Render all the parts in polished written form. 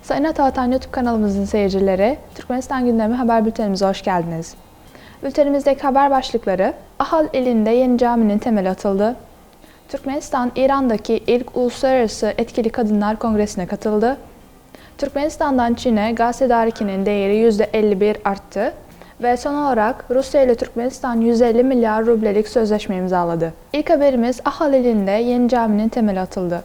Sayın Atavatan YouTube kanalımızın seyircileri, Türkmenistan Gündemi haber bültenimize hoş geldiniz. Bültenimizdeki haber başlıkları: Ahal ilinde yeni caminin temeli atıldı. Türkmenistan, İran'daki ilk uluslararası etkili kadınlar kongresine katıldı. Türkmenistan'dan Çin'e gaz tedarikinin değeri %51 arttı. Ve son olarak Rusya ile Türkmenistan 150 milyar rublelik sözleşme imzaladı. İlk haberimiz Ahal ilinde yeni caminin temeli atıldı.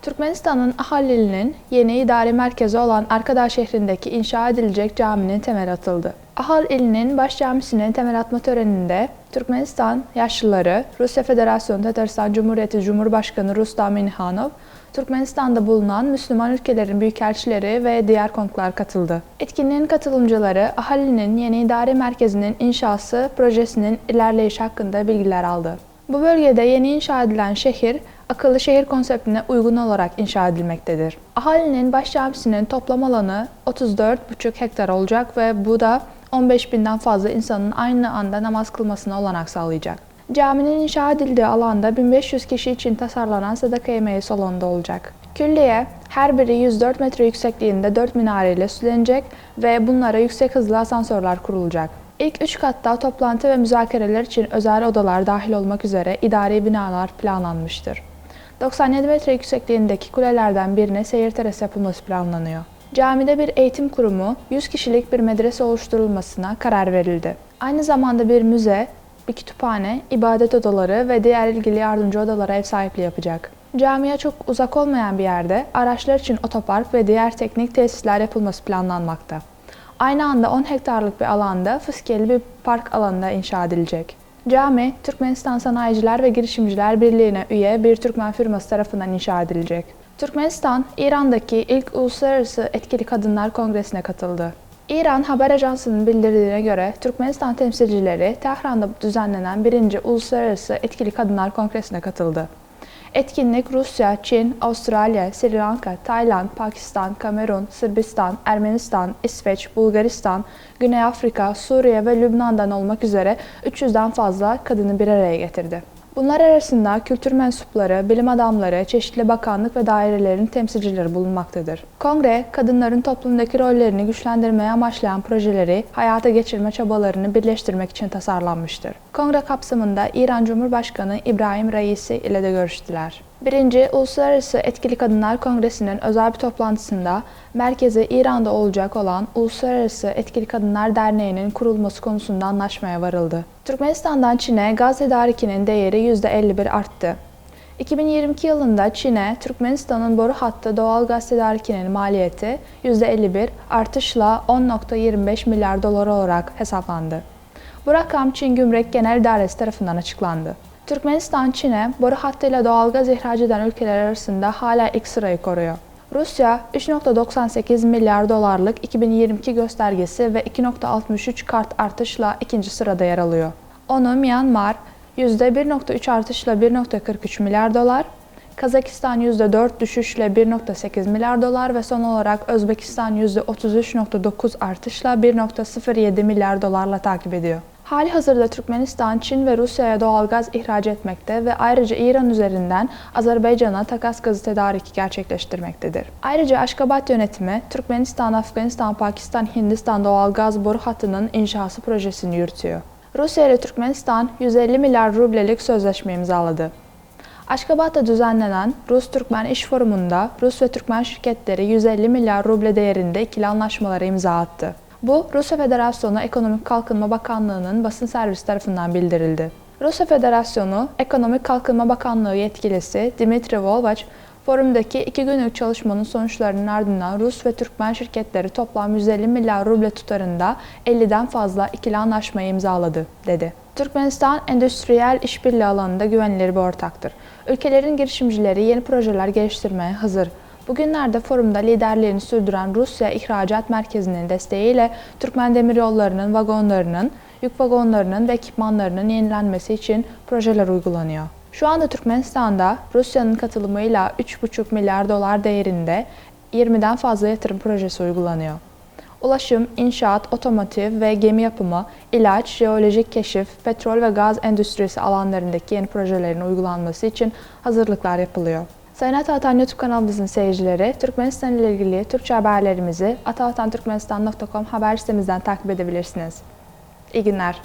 Türkmenistan'ın Ahal ilinin yeni idari merkezi olan Arkadağ şehrindeki inşa edilecek caminin temeli atıldı. Ahal ilinin baş camisinin temel atma töreninde Türkmenistan yaşlıları, Rusya Federasyonu Tataristan Cumhuriyeti Cumhurbaşkanı Rustam Minnikhanov, Türkmenistan'da bulunan Müslüman ülkelerin büyükelçileri ve diğer konuklar katıldı. Etkinliğin katılımcıları Ahal ilinin yeni idari merkezinin inşası projesinin ilerleyişi hakkında bilgiler aldı. Bu bölgede yeni inşa edilen şehir, akıllı şehir konseptine uygun olarak inşa edilmektedir. Ahali'nin baş camisinin toplam alanı 34,5 hektar olacak ve bu da 15.000'den fazla insanın aynı anda namaz kılmasına olanak sağlayacak. Caminin inşa edildiği alanda 1500 kişi için tasarlanan sadaka yemeği salonu olacak. Külliye her biri 104 metre yüksekliğinde 4 minareyle süslenecek ve bunlara yüksek hızlı asansörler kurulacak. İlk 3 katta toplantı ve müzakereler için özel odalar dahil olmak üzere idari binalar planlanmıştır. 97 metre yüksekliğindeki kulelerden birine seyir terası yapılması planlanıyor. Camide bir eğitim kurumu, 100 kişilik bir medrese oluşturulmasına karar verildi. Aynı zamanda bir müze, bir kütüphane, ibadet odaları ve diğer ilgili yardımcı odalara ev sahipliği yapacak. Camiye çok uzak olmayan bir yerde araçlar için otopark ve diğer teknik tesisler yapılması planlanmakta. Aynı anda 10 hektarlık bir alanda fıskiyeli bir park alanında inşa edilecek. Cami, Türkmenistan Sanayiciler ve Girişimciler Birliği'ne üye bir Türkmen firması tarafından inşa edilecek. Türkmenistan, İran'daki ilk uluslararası etkili kadınlar kongresine katıldı. İran haber ajansının bildirdiğine göre Türkmenistan temsilcileri Tehran'da düzenlenen 1. Uluslararası Etkili Kadınlar Kongresi'ne katıldı. Etkinlik Rusya, Çin, Avustralya, Sri Lanka, Tayland, Pakistan, Kamerun, Sırbistan, Ermenistan, İsveç, Bulgaristan, Güney Afrika, Suriye ve Lübnan'dan olmak üzere 300'den fazla kadını bir araya getirdi. Bunlar arasında kültür mensupları, bilim adamları, çeşitli bakanlık ve dairelerin temsilcileri bulunmaktadır. Kongre, kadınların toplumdaki rollerini güçlendirmeye amaçlayan projeleri hayata geçirme çabalarını birleştirmek için tasarlanmıştır. Kongre kapsamında İran Cumhurbaşkanı İbrahim Raisi ile de görüştüler. 1. Uluslararası Etkili Kadınlar Kongresi'nin özel bir toplantısında merkezi İran'da olacak olan Uluslararası Etkili Kadınlar Derneği'nin kurulması konusunda anlaşmaya varıldı. Türkmenistan'dan Çin'e gaz tedarikinin değeri %51 arttı. 2022 yılında Çin'e Türkmenistan'ın boru hattı doğal gaz tedarikinin maliyeti %51 artışla 10,25 milyar dolar olarak hesaplandı. Bu rakam Çin Gümrük Genel İdaresi tarafından açıklandı. Türkmenistan, Çin'e boru hattıyla doğalgaz ihraç eden ülkeler arasında hala ilk sırayı koruyor. Rusya, 3,98 milyar dolarlık 2022 göstergesi ve 2,63 kat artışla ikinci sırada yer alıyor. Onu Myanmar, %1,3 artışla 1,43 milyar dolar, Kazakistan %4 düşüşle 1,8 milyar dolar ve son olarak Özbekistan %33,9 artışla 1,07 milyar dolarla takip ediyor. Halihazırda Türkmenistan, Çin ve Rusya'ya doğalgaz ihraç etmekte ve ayrıca İran üzerinden Azerbaycan'a takas gazı tedariki gerçekleştirmektedir. Ayrıca Aşkabat yönetimi, Türkmenistan, Afganistan, Pakistan, Hindistan doğalgaz boru hattının inşası projesini yürütüyor. Rusya ile Türkmenistan 150 milyar rublelik sözleşme imzaladı. Aşkabat'ta düzenlenen Rus-Türkmen İş Forumu'nda Rus ve Türkmen şirketleri 150 milyar ruble değerinde ikili anlaşmalara imza attı. Bu, Rusya Federasyonu Ekonomik Kalkınma Bakanlığı'nın basın servisi tarafından bildirildi. Rusya Federasyonu Ekonomik Kalkınma Bakanlığı yetkilisi Dmitry Volvaç, forumdaki 2 günlük çalışmanın sonuçlarının ardından Rus ve Türkmen şirketleri toplam 150 milyar ruble tutarında 50'den fazla ikili anlaşmayı imzaladı, dedi. Türkmenistan, endüstriyel işbirliği alanında güvenilir bir ortaktır. Ülkelerin girişimcileri yeni projeler geliştirmeye hazır. Bugünlerde forumda liderliğini sürdüren Rusya İhracat Merkezi'nin desteğiyle Türkmen Demiryolları'nın vagonlarının, yük vagonlarının ve ekipmanlarının yenilenmesi için projeler uygulanıyor. Şu anda Türkmenistan'da Rusya'nın katılımıyla 3,5 milyar dolar değerinde 20'den fazla yatırım projesi uygulanıyor. Ulaşım, inşaat, otomotiv ve gemi yapımı, ilaç, jeolojik keşif, petrol ve gaz endüstrisi alanlarındaki yeni projelerin uygulanması için hazırlıklar yapılıyor. Sayın Atavatan YouTube kanalımızın seyircileri, Türkmenistan ile ilgili Türkçe haberlerimizi atavatanturkmenistan.com haber sitemizden takip edebilirsiniz. İyi günler.